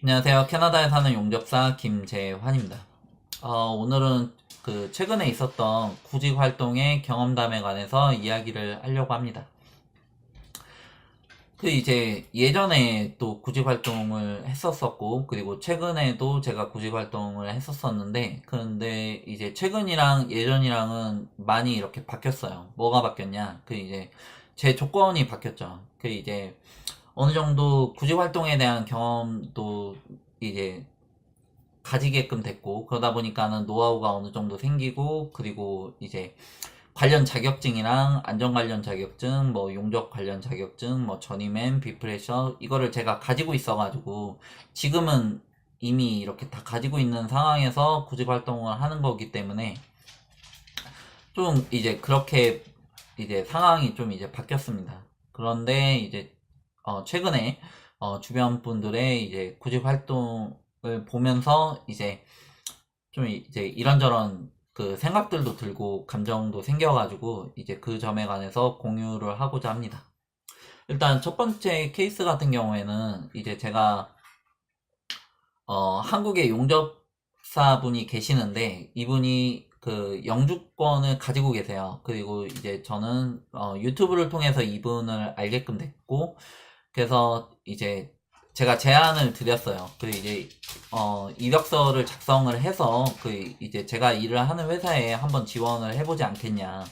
안녕하세요. 캐나다에 사는 용접사 김재환입니다. 오늘은 최근에 있었던 구직 활동의 경험담에 관해서 이야기를 하려고 합니다. 이제 예전에 또 구직 활동을 했었었고, 그리고 최근에도 제가 구직 활동을 했었었는데, 그런데 이제 최근이랑 예전이랑은 많이 이렇게 바뀌었어요. 뭐가 바뀌었냐? 이제 제 조건이 바뀌었죠. 이제 어느 정도 구직 활동에 대한 경험도 이제 가지게끔 됐고, 그러다 보니까는 노하우가 어느 정도 생기고, 그리고 이제 관련 자격증이랑 안전 관련 자격증, 뭐 용접 관련 자격증, 뭐 전임맨, 비프레셔 이거를 제가 가지고 있어가지고 지금은 이미 이렇게 다 가지고 있는 상황에서 구직 활동을 하는 거기 때문에 좀 이제 그렇게 이제 상황이 좀 이제 바뀌었습니다. 그런데 이제 최근에 주변 분들의 이제 구직 활동을 보면서 이제 좀 이제 이런저런 생각들도 들고 감정도 생겨가지고 이제 그 점에 관해서 공유를 하고자 합니다. 일단 첫 번째 케이스 같은 경우에는 이제 제가 한국에 용접사분이 계시는데 이분이 영주권을 가지고 계세요. 그리고 이제 저는 유튜브를 통해서 이분을 알게끔 됐고, 그래서 이제 제가 제안을 드렸어요. 이제 이력서를 작성을 해서 이제 제가 일을 하는 회사에 한번 지원을 해보지 않겠냐.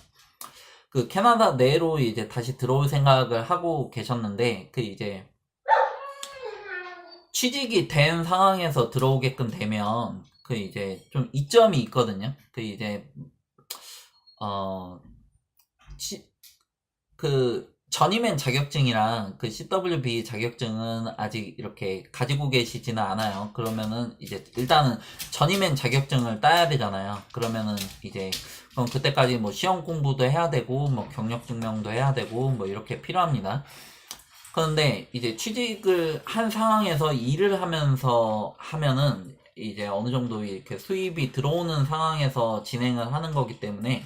캐나다 내로 이제 다시 들어올 생각을 하고 계셨는데 이제 취직이 된 상황에서 들어오게끔 되면 이제 좀 이점이 있거든요. 이제 어 치, 전임엔 자격증이랑 CWB 자격증은 아직 이렇게 가지고 계시지는 않아요. 그러면은 이제 일단은 전임엔 자격증을 따야 되잖아요. 그러면은 이제 그럼 그때까지 뭐 시험 공부도 해야 되고 뭐 경력 증명도 해야 되고 뭐 이렇게 필요합니다. 그런데 이제 취직을 한 상황에서 일을 하면서 하면은 이제 어느 정도 이렇게 수입이 들어오는 상황에서 진행을 하는 거기 때문에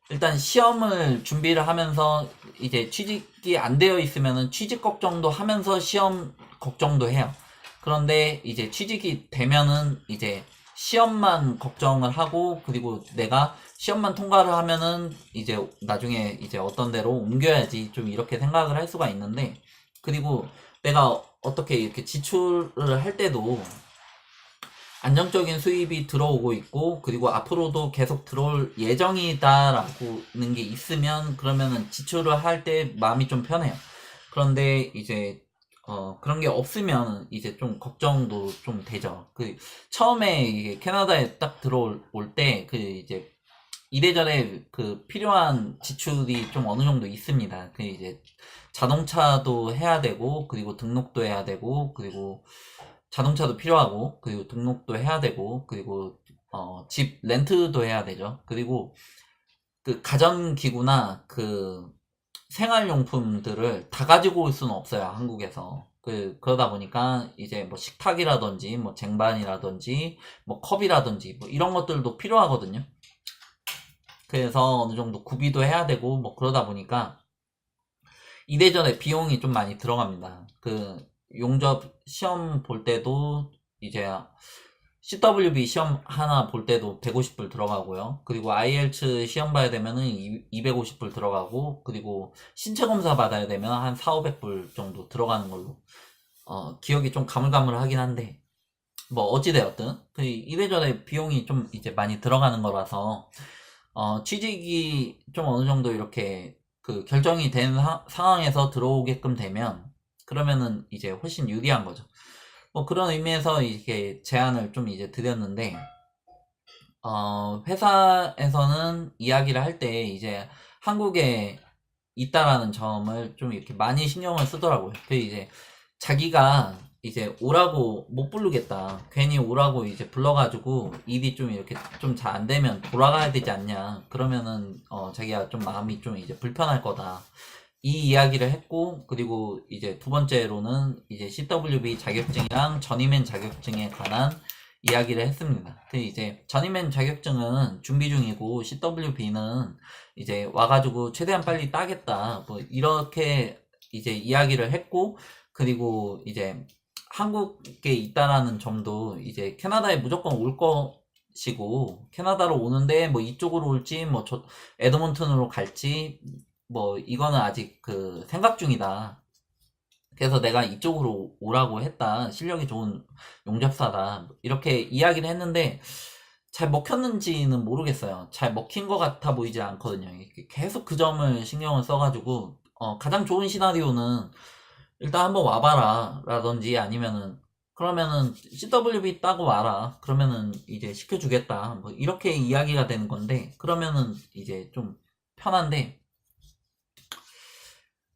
일단 시험을 준비를 하면서 이제 취직이 안 되어 있으면은 취직 걱정도 하면서 시험 걱정도 해요. 그런데 이제 취직이 되면은 이제 시험만 걱정을 하고, 그리고 내가 시험만 통과를 하면은 이제 나중에 이제 어떤 데로 옮겨야지 좀 이렇게 생각을 할 수가 있는데, 그리고 내가 어떻게 이렇게 지출을 할 때도 안정적인 수입이 들어오고 있고, 그리고 앞으로도 계속 들어올 예정이다라는 게 있으면 그러면은 지출을 할 때 마음이 좀 편해요. 그런데 이제 그런 게 없으면 이제 좀 걱정도 좀 되죠. 처음에 이게 캐나다에 딱 들어올 때 이제 이래저래 필요한 지출이 좀 어느 정도 있습니다. 이제 자동차도 해야 되고, 그리고 등록도 해야 되고, 그리고 자동차도 필요하고, 그리고 등록도 해야 되고, 그리고 집 렌트도 해야 되죠. 그리고 가전기구나 생활용품들을 다 가지고 올 수는 없어요, 한국에서. 그러다 보니까 이제 뭐 식탁이라든지 뭐 쟁반이라든지 뭐 컵이라든지 뭐 이런 것들도 필요하거든요. 그래서 어느 정도 구비도 해야 되고 뭐 그러다 보니까 이래저래 비용이 좀 많이 들어갑니다. 용접 시험 볼 때도 이제 CWB 시험 하나 볼 때도 150불 들어가고요. 그리고 IELTS 시험 봐야 되면은 250불 들어가고, 그리고 신체 검사 받아야 되면 한 4, 500불 정도 들어가는 걸로 기억이 좀 가물가물하긴 한데, 뭐 어찌되었든 이래저래 비용이 좀 이제 많이 들어가는 거라서 취직이 좀 어느 정도 이렇게 결정이 된 상황에서 들어오게끔 되면 그러면은 이제 훨씬 유리한 거죠. 뭐 그런 의미에서 이렇게 제안을 좀 이제 드렸는데, 회사에서는 이야기를 할 때 이제 한국에 있다라는 점을 좀 이렇게 많이 신경을 쓰더라고요. 이제 자기가 이제 오라고 못 부르겠다. 괜히 오라고 이제 불러가지고 일이 좀 이렇게 좀 잘 안 되면 돌아가야 되지 않냐. 그러면은 자기가 좀 마음이 좀 이제 불편할 거다. 이 이야기를 했고, 그리고 이제 두 번째로는 이제 CWB 자격증이랑 전임엔 자격증에 관한 이야기를 했습니다. 이제 전임엔 자격증은 준비 중이고 CWB는 이제 와가지고 최대한 빨리 따겠다. 뭐 이렇게 이제 이야기를 했고, 그리고 이제 한국에 있다라는 점도 이제 캐나다에 무조건 올 것이고, 캐나다로 오는데 뭐 이쪽으로 올지 뭐 저 에드몬튼으로 갈지 뭐 이거는 아직 그 생각 중이다. 그래서 내가 이쪽으로 오라고 했다. 실력이 좋은 용접사다. 이렇게 이야기를 했는데 잘 먹혔는지는 모르겠어요. 잘 먹힌 것 같아 보이지 않거든요. 계속 그 점을 신경을 써가지고 가장 좋은 시나리오는 일단 한번 와봐라 라든지 아니면은 그러면은 CWB 따고 와라 그러면은 이제 시켜주겠다 뭐 이렇게 이야기가 되는 건데 그러면은 이제 좀 편한데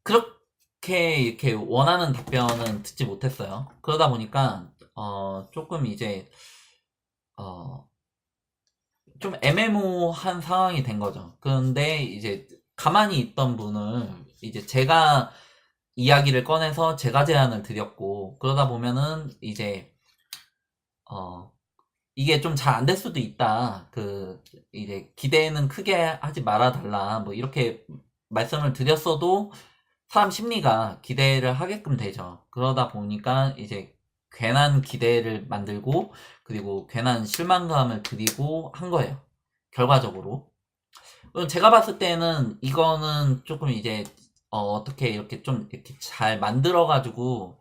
그렇게 이렇게 원하는 답변은 듣지 못했어요. 그러다 보니까 조금 이제 어, 좀 애매모호한 상황이 된 거죠. 그런데 이제 가만히 있던 분을 이제 제가 이야기를 꺼내서 제가 제안을 드렸고 그러다 보면은 이제 어 이게 좀 잘 안 될 수도 있다. 그 이제 기대는 크게 하지 말아 달라. 뭐 이렇게 말씀을 드렸어도 사람 심리가 기대를 하게끔 되죠. 그러다 보니까 이제 괜한 기대를 만들고 그리고 괜한 실망감을 드리고 한 거예요. 결과적으로. 제가 봤을 때는 이거는 조금 이제 떻게 이렇게 좀 이렇게 잘 만들어가지고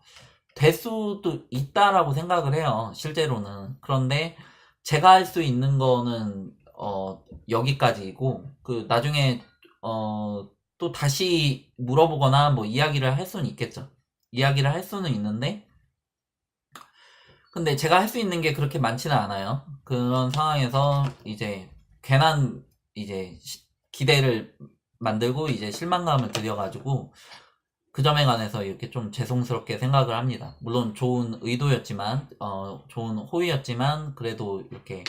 될 수도 있다라고 생각을 해요. 실제로는. 그런데 제가 할 수 있는 거는 여기까지이고 그 나중에 또 다시 물어보거나 뭐 이야기를 할 수는 있겠죠. 이야기를 할 수는 있는데 근데 제가 할 수 있는 게 그렇게 많지는 않아요. 그런 상황에서 이제 괜한 이제 기대를 만들고 이제 실망감을 들여가지고 그 점에 관해서 이렇게 좀 죄송스럽게 생각을 합니다. 물론 좋은 의도였지만, 좋은 호의였지만, 그래도 이렇게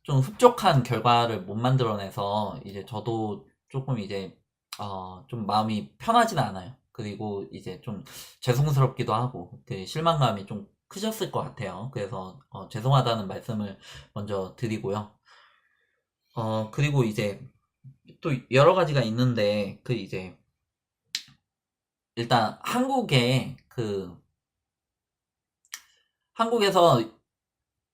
좀 흡족한 결과를 못 만들어내서, 이제 저도 조금 이제, 좀 마음이 편하진 않아요. 그리고 이제 좀 죄송스럽기도 하고, 그 실망감이 좀 크셨을 것 같아요. 그래서, 죄송하다는 말씀을 먼저 드리고요. 그리고 이제 또 여러 가지가 있는데, 그 이제, 일단 한국에서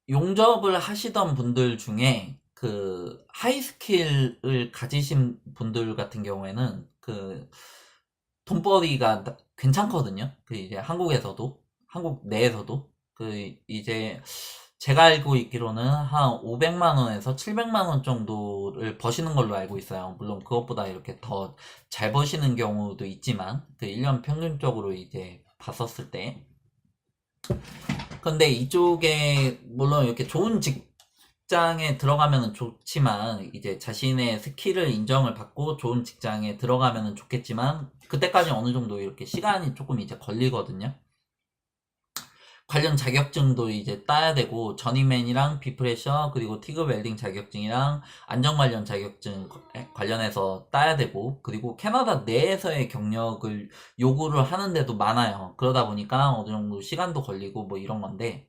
용접을 하시던 분들 중에 그 하이스킬을 가지신 분들 같은 경우에는 그 돈벌이가 괜찮거든요. 그 이제 한국 내에서도 그 이제 제가 알고 있기로는 한 500만 원에서 700만 원 정도를 버시는 걸로 알고 있어요. 물론 그것보다 이렇게 더 잘 버시는 경우도 있지만 그 1년 평균적으로 이제 봤었을 때 근데 이쪽에 물론 이렇게 좋은 직장에 들어가면 좋지만 이제 자신의 스킬을 인정을 받고 좋은 직장에 들어가면 좋겠지만 그때까지 어느 정도 이렇게 시간이 조금 이제 걸리거든요. 관련 자격증도 이제 따야 되고 전이맨이랑 비프레셔 그리고 티그 웰딩 자격증이랑 안전 관련 자격증 관련해서 따야 되고 그리고 캐나다 내에서의 경력을 요구를 하는데도 많아요. 그러다 보니까 어느 정도 시간도 걸리고 뭐 이런 건데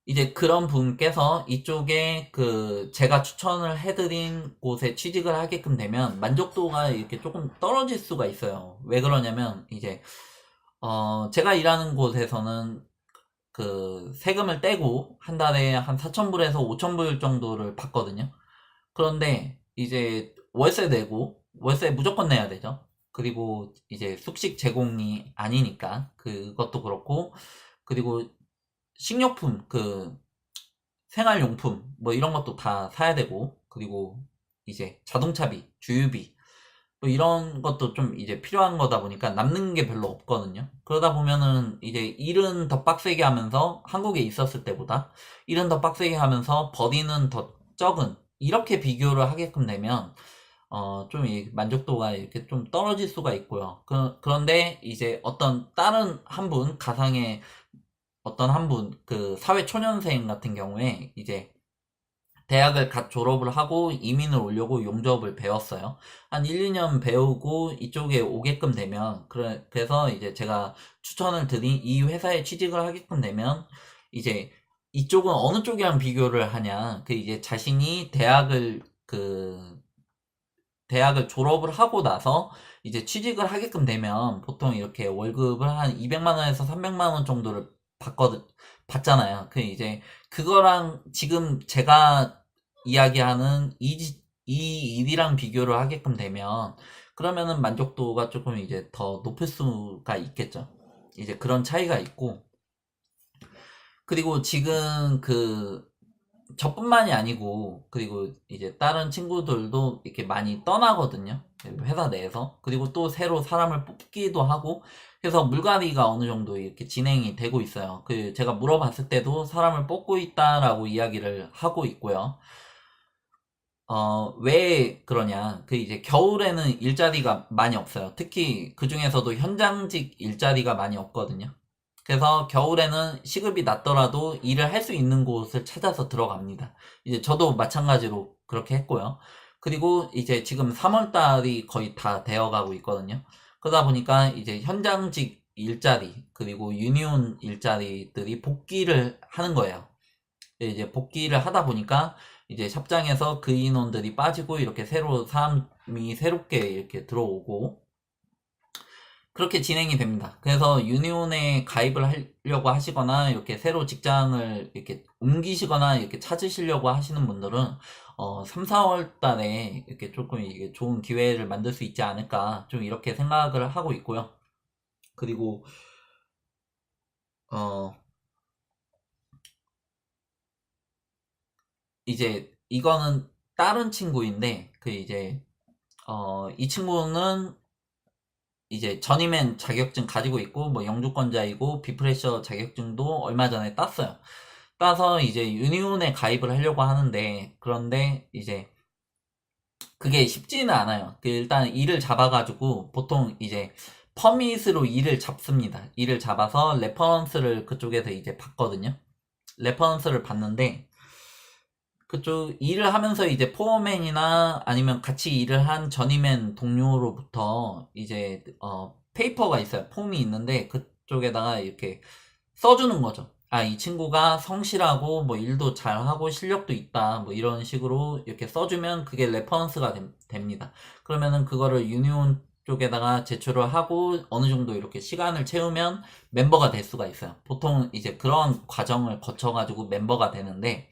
이제 그런 분께서 이쪽에 그 제가 추천을 해드린 곳에 취직을 하게끔 되면 만족도가 이렇게 조금 떨어질 수가 있어요. 왜 그러냐면 이제 제가 일하는 곳에서는 그 세금을 떼고 한 달에 한 4,000불에서 5,000불 정도를 받거든요. 그런데 이제 월세 내고 월세 무조건 내야 되죠. 그리고 이제 숙식 제공이 아니니까 그것도 그렇고 그리고 식료품 그 생활용품 뭐 이런 것도 다 사야 되고 그리고 이제 자동차비, 주유비 뭐 이런 것도 좀 이제 필요한 거다 보니까 남는 게 별로 없거든요. 그러다 보면은 이제 일은 더 빡세게 하면서 한국에 있었을 때보다 일은 더 빡세게 하면서 벌이는 더 적은 이렇게 비교를 하게끔 되면 좀 만족도가 이렇게 좀 떨어질 수가 있고요. 그런데 이제 어떤 다른 한 분 가상의 어떤 한 분 그 사회 초년생 같은 경우에 이제 대학을 갓 졸업을 하고 이민을 오려고 용접을 배웠어요. 한 1, 2년 배우고 이쪽에 오게끔 되면, 그래서 이제 제가 추천을 드린 이 회사에 취직을 하게끔 되면, 이제 이쪽은 어느 쪽이랑 비교를 하냐. 그 이제 자신이 대학을 졸업을 하고 나서 이제 취직을 하게끔 되면 보통 이렇게 월급을 한 200만 원에서 300만 원 정도를 받잖아요. 그 이제 그거랑 지금 제가 이야기하는 이 일이랑 비교를 하게끔 되면 그러면은 만족도가 조금 이제 더 높을 수가 있겠죠. 이제 그런 차이가 있고, 그리고 지금 저뿐만이 아니고, 그리고 이제 다른 친구들도 이렇게 많이 떠나거든요. 회사 내에서. 그리고 또 새로 사람을 뽑기도 하고, 그래서 물갈이가 어느 정도 이렇게 진행이 되고 있어요. 제가 물어봤을 때도 사람을 뽑고 있다라고 이야기를 하고 있고요. 왜 그러냐. 이제 겨울에는 일자리가 많이 없어요. 특히 그 중에서도 현장직 일자리가 많이 없거든요. 그래서 겨울에는 시급이 낮더라도 일을 할 수 있는 곳을 찾아서 들어갑니다. 이제 저도 마찬가지로 그렇게 했고요. 그리고 이제 지금 3월 달이 거의 다 되어 가고 있거든요. 그러다 보니까 이제 현장직 일자리, 그리고 유니온 일자리들이 복귀를 하는 거예요. 이제 복귀를 하다 보니까 이제 샵장에서 그 인원들이 빠지고 이렇게 사람이 새롭게 이렇게 들어오고 그렇게 진행이 됩니다. 그래서 유니온에 가입을 하려고 하시거나 이렇게 새로 직장을 이렇게 옮기시거나 이렇게 찾으시려고 하시는 분들은 3, 4월 달에 이렇게 조금 이게 좋은 기회를 만들 수 있지 않을까 좀 이렇게 생각을 하고 있고요. 그리고 어 이제 이거는 다른 친구인데 이 친구는 이제 전임엔 자격증 가지고 있고 뭐 영주권자이고 비프레셔 자격증도 얼마 전에 땄어요. 따서 이제 유니온에 가입을 하려고 하는데, 그런데 이제 그게 쉽지는 않아요. 일단 일을 잡아가지고 보통 이제 퍼밋으로 일을 잡습니다. 일을 잡아서 레퍼런스를 그쪽에서 이제 받거든요. 레퍼런스를 받는데 그쪽 일을 하면서 이제 포어맨이나 아니면 같이 일을 한 전임맨 동료로부터 이제 페이퍼가 있어요. 폼이 있는데 그쪽에다가 이렇게 써주는 거죠. 아, 이 친구가 성실하고 뭐 일도 잘하고 실력도 있다 뭐 이런 식으로 이렇게 써주면 그게 레퍼런스가 됩니다. 그러면은 그거를 유니온 쪽에다가 제출을 하고 어느 정도 이렇게 시간을 채우면 멤버가 될 수가 있어요. 보통 이제 그런 과정을 거쳐가지고 멤버가 되는데,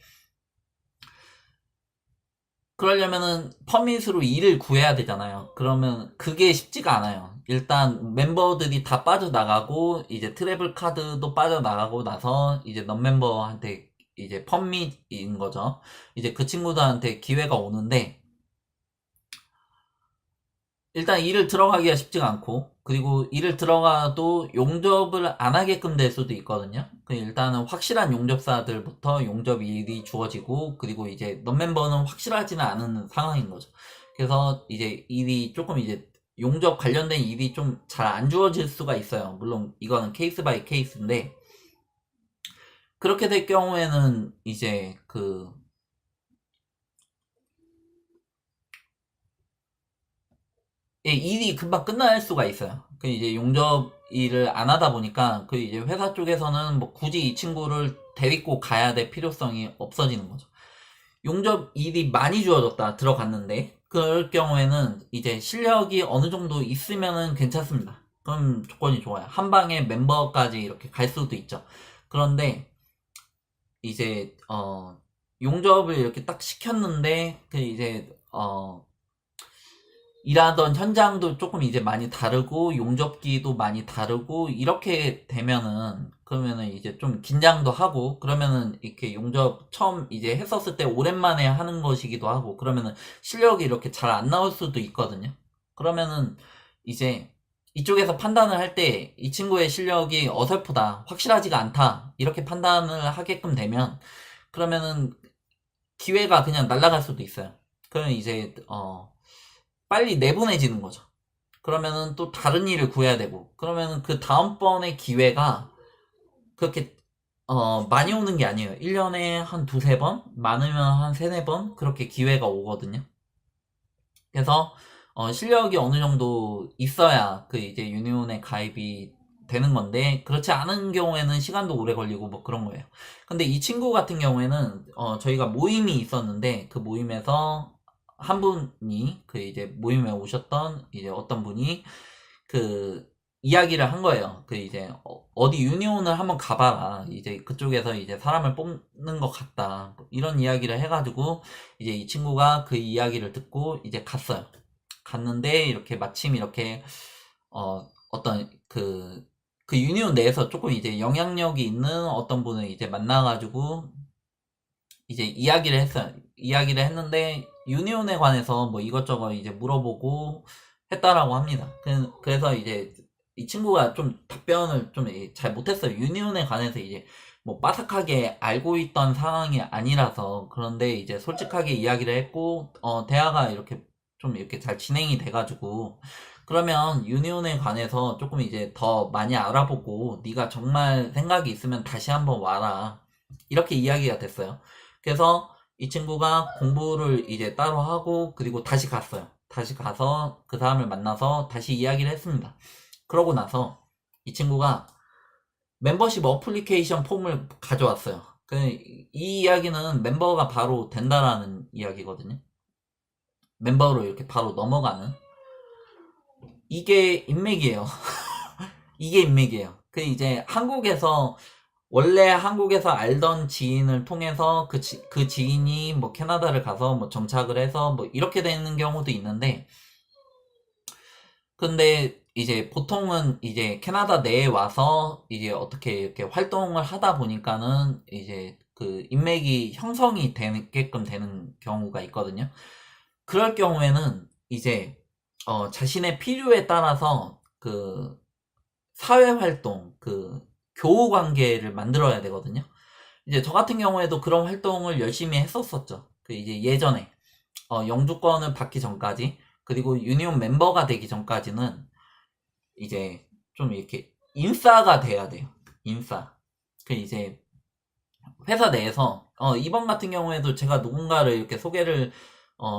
그러려면은 퍼밋으로 일을 구해야 되잖아요. 그러면 그게 쉽지가 않아요. 일단 멤버들이 다 빠져나가고 이제 트래블 카드도 빠져나가고 나서 이제 넌멤버한테 이제 퍼밋인 거죠. 이제 그 친구들한테 기회가 오는데 일단 일을 들어가기가 쉽지가 않고, 그리고 일을 들어가도 용접을 안 하게끔 될 수도 있거든요. 일단은 확실한 용접사들부터 용접 일이 주어지고, 그리고 이제 넌멤버는 확실하지는 않은 상황인 거죠. 그래서 이제 일이 조금 이제 용접 관련된 일이 좀 잘 안 주어질 수가 있어요. 물론 이거는 케이스 바이 케이스인데, 그렇게 될 경우에는 이제 일이 금방 끝날 수가 있어요. 이제 용접 일을 안 하다 보니까 이제 회사 쪽에서는 뭐 굳이 이 친구를 데리고 가야 될 필요성이 없어지는 거죠. 용접 일이 많이 주어졌다 들어갔는데 그럴 경우에는 이제 실력이 어느 정도 있으면은 괜찮습니다. 그럼 조건이 좋아요. 한 방에 멤버까지 이렇게 갈 수도 있죠. 그런데 이제 용접을 이렇게 딱 시켰는데 이제 일하던 현장도 조금 이제 많이 다르고 용접기도 많이 다르고 이렇게 되면은, 그러면은 이제 좀 긴장도 하고, 그러면은 이렇게 용접 처음 이제 했었을 때 오랜만에 하는 것이기도 하고, 그러면은 실력이 이렇게 잘 안 나올 수도 있거든요. 그러면은 이제 이쪽에서 판단을 할 때 이 친구의 실력이 어설프다, 확실하지가 않다, 이렇게 판단을 하게끔 되면 그러면은 기회가 그냥 날아갈 수도 있어요. 그러면 이제 빨리 내보내지는 거죠. 그러면은 또 다른 일을 구해야 되고, 그러면은 그 다음번의 기회가 그렇게 많이 오는 게 아니에요. 1년에 한 두세 번, 많으면 한 세네 번 그렇게 기회가 오거든요. 그래서 실력이 어느 정도 있어야 이제 유니온에 가입이 되는 건데, 그렇지 않은 경우에는 시간도 오래 걸리고 뭐 그런 거예요. 근데 이 친구 같은 경우에는 저희가 모임이 있었는데 그 모임에서 한 분이 그 이제 모임에 오셨던 이제 어떤 분이 그 이야기를 한 거예요. 그 이제 어디 유니온을 한번 가봐라. 이제 그쪽에서 이제 사람을 뽑는 것 같다. 뭐 이런 이야기를 해가지고 이제 이 친구가 그 이야기를 듣고 이제 갔어요. 갔는데 이렇게 마침 이렇게 어떤 그 유니온 내에서 조금 이제 영향력이 있는 어떤 분을 이제 만나가지고 이제 이야기를 했어요. 이야기를 했는데 유니온에 관해서 뭐 이것저것 이제 물어보고 했다라고 합니다. 그래서 이제 이 친구가 좀 답변을 좀 잘 못했어요. 유니온에 관해서 이제 뭐 빠삭하게 알고 있던 상황이 아니라서. 그런데 이제 솔직하게 이야기를 했고 대화가 이렇게 좀 이렇게 잘 진행이 돼가지고, 그러면 유니온에 관해서 조금 이제 더 많이 알아보고 네가 정말 생각이 있으면 다시 한번 와라, 이렇게 이야기가 됐어요. 그래서 이 친구가 공부를 이제 따로 하고 그리고 다시 갔어요. 다시 가서 그 사람을 만나서 다시 이야기를 했습니다. 그러고 나서 이 친구가 멤버십 어플리케이션 폼을 가져왔어요. 이 이야기는 멤버가 바로 된다라는 이야기거든요. 멤버로 이렇게 바로 넘어가는, 이게 인맥이에요. 이게 인맥이에요. 그 이제 원래 한국에서 알던 지인을 통해서 그 지인이 뭐 캐나다를 가서 뭐 정착을 해서 뭐 이렇게 되는 경우도 있는데, 근데 이제 보통은 이제 캐나다 내에 와서 이제 어떻게 이렇게 활동을 하다 보니까는 이제 그 인맥이 형성이 되게끔 되는 경우가 있거든요. 그럴 경우에는 이제 자신의 필요에 따라서 그 사회 활동, 그 교우 관계를 만들어야 되거든요. 이제 저 같은 경우에도 그런 활동을 열심히 했었었죠. 그 이제 예전에 영주권을 받기 전까지, 그리고 유니온 멤버가 되기 전까지는 이제 좀 이렇게 인싸가 돼야 돼요. 인싸. 그 이제 회사 내에서 이번 같은 경우에도 제가 누군가를 이렇게 소개를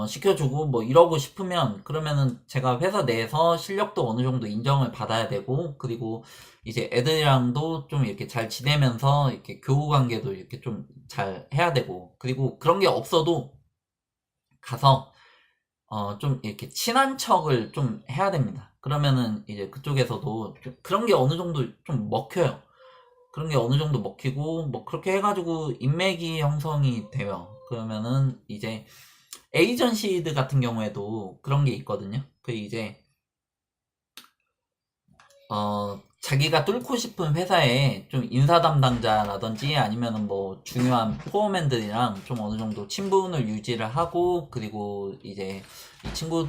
시켜주고 뭐 이러고 싶으면, 그러면은 제가 회사 내에서 실력도 어느 정도 인정을 받아야 되고, 그리고 이제 애들이랑도 좀 이렇게 잘 지내면서 이렇게 교우 관계도 이렇게 좀 잘 해야 되고, 그리고 그런 게 없어도 가서 좀 이렇게 친한 척을 좀 해야 됩니다. 그러면은 이제 그쪽에서도 좀 그런 게 어느 정도 좀 먹혀요. 그런 게 어느 정도 먹히고 뭐 그렇게 해가지고 인맥이 형성이 돼요. 그러면은 이제 에이전시드 같은 경우에도 그런 게 있거든요. 그 이제 자기가 뚫고 싶은 회사에 좀 인사 담당자라든지 아니면은 뭐 중요한 포어맨들이랑 좀 어느 정도 친분을 유지를 하고, 그리고 이제 이 친구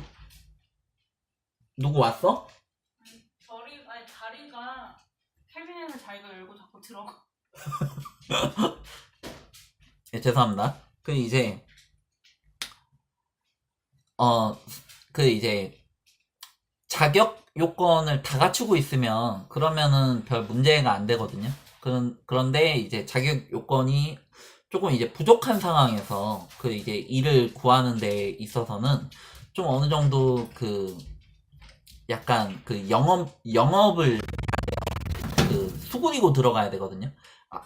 누구 왔어? 아니 다리가 케빈이는 자기가 열고 자꾸 들어가. 예, 죄송합니다. 그 이제 그 이제 자격 요건을 다 갖추고 있으면 그러면은 별 문제가 안 되거든요. 그런데 이제 자격 요건이 조금 이제 부족한 상황에서 그 이제 일을 구하는 데 있어서는 좀 어느 정도 그 약간 그 영업을 그 수그리고 들어가야 되거든요.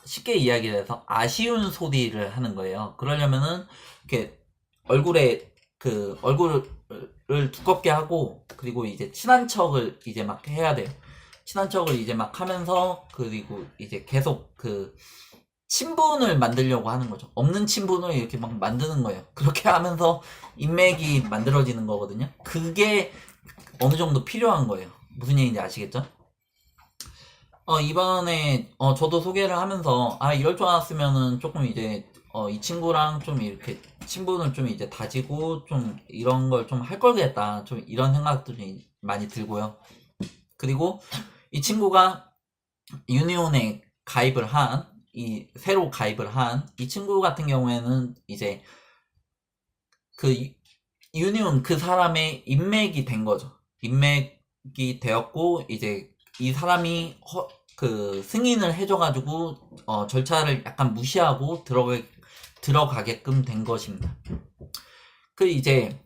쉽게 이야기를 해서 아쉬운 소리를 하는 거예요. 그러려면은 이렇게 얼굴을 두껍게 하고, 그리고 이제 친한 척을 이제 막 해야 돼요. 친한 척을 이제 막 하면서, 그리고 이제 계속 그 친분을 만들려고 하는 거죠. 없는 친분을 이렇게 막 만드는 거예요. 그렇게 하면서 인맥이 만들어지는 거거든요. 그게 어느 정도 필요한 거예요. 무슨 얘기인지 아시겠죠? 이번에 저도 소개를 하면서 이럴 줄 알았으면은 조금 이제 이 친구랑 좀 이렇게 친분을 좀 이제 다지고 좀 이런 걸 좀 할 걸 그랬다, 좀 이런 생각들이 많이 들고요. 그리고 이 친구가 유니온에 새로 가입을 한 이 친구 같은 경우에는 이제 그 유니온 그 사람의 인맥이 된 거죠. 인맥이 되었고, 이제 이 사람이 그 승인을 해줘가지고 절차를 약간 무시하고 들어가게끔 된 것입니다. 그 이제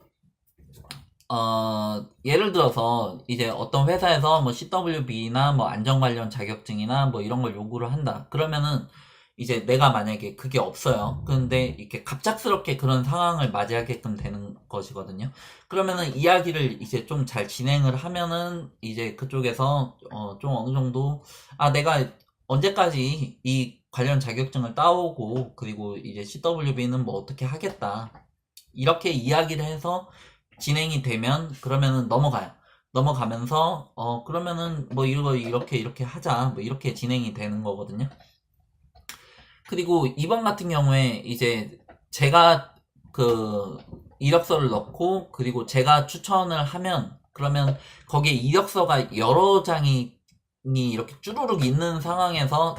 예를 들어서 이제 어떤 회사에서 뭐 CWB나 뭐 안전 관련 자격증이나 뭐 이런 걸 요구를 한다. 그러면은 이제 내가 만약에 그게 없어요. 그런데 이렇게 갑작스럽게 그런 상황을 맞이하게끔 되는 것이거든요. 그러면은 이야기를 이제 좀 잘 진행을 하면은 이제 그쪽에서 좀 어느 정도 내가 언제까지 이 관련 자격증을 따오고 그리고 이제 CWB는 뭐 어떻게 하겠다. 이렇게 이야기를 해서 진행이 되면 그러면은 넘어가요. 넘어가면서 그러면은 뭐 이거 이렇게 하자. 뭐 이렇게 진행이 되는 거거든요. 그리고 이번 같은 경우에 이제 제가 그 이력서를 넣고 그리고 제가 추천을 하면 그러면 거기에 이력서가 여러 장이 이렇게 쭈루룩 있는 상황에서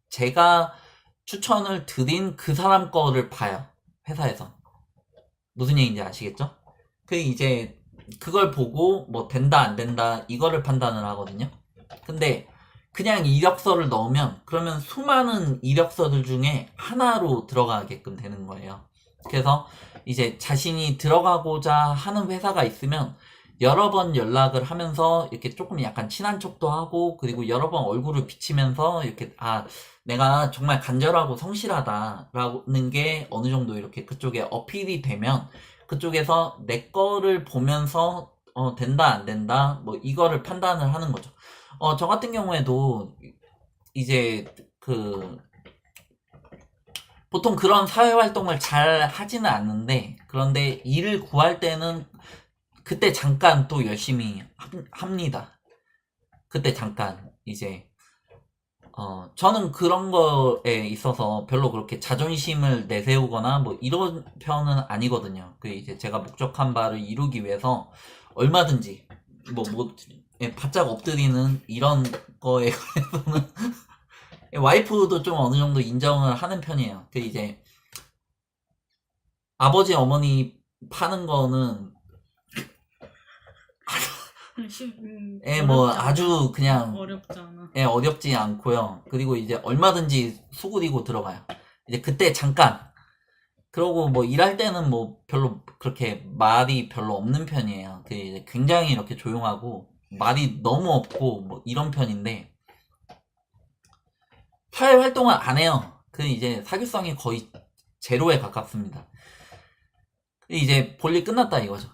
제가 추천을 드린 그 사람 거를 봐요. 회사에서. 무슨 얘기인지 아시겠죠? 그 이제 그걸 보고 뭐 된다 안 된다 이거를 판단을 하거든요. 근데 그냥 이력서를 넣으면 그러면 수많은 이력서들 중에 하나로 들어가게끔 되는 거예요. 그래서 이제 자신이 들어가고자 하는 회사가 있으면 여러 번 연락을 하면서 이렇게 조금 약간 친한 척도 하고 그리고 여러 번 얼굴을 비치면서 이렇게 내가 정말 간절하고 성실하다라는 게 어느 정도 이렇게 그쪽에 어필이 되면 그쪽에서 내 거를 보면서 된다 안 된다 뭐 이거를 판단을 하는 거죠. 저 같은 경우에도 이제 보통 그런 사회 활동을 잘 하지는 않는데 그런데 일을 구할 때는 그때 잠깐 또 열심히 합니다. 그때 잠깐 이제 저는 그런 거에 있어서 별로 그렇게 자존심을 내세우거나 뭐 이런 편은 아니거든요. 그 이제 제가 목적한 바를 이루기 위해서 얼마든지 바짝 엎드리는 이런 거에 관해서는 와이프도 좀 어느 정도 인정을 하는 편이에요. 그 이제 아버지 어머니 파는 거는 뭐 어렵지 않아. 아주 그냥 어렵지 않아. 어렵지 않고요. 그리고 이제 얼마든지 수그리고 들어가요. 이제 그때 잠깐 그러고 뭐 일할 때는 뭐 별로 그렇게 말이 별로 없는 편이에요. 그 이제 굉장히 이렇게 조용하고 말이 너무 없고 뭐 이런 편인데 사회 활동을 안 해요. 그 이제 사교성이 거의 제로에 가깝습니다. 이제 볼일 끝났다 이거죠.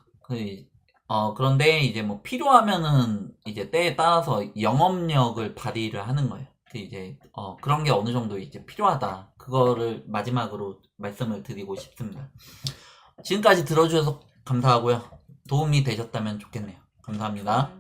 그런데 이제 뭐 필요하면은 이제 때에 따라서 영업력을 발휘를 하는 거예요. 그 이제 그런 게 어느 정도 이제 필요하다. 그거를 마지막으로 말씀을 드리고 싶습니다. 지금까지 들어주셔서 감사하고요. 도움이 되셨다면 좋겠네요. 감사합니다.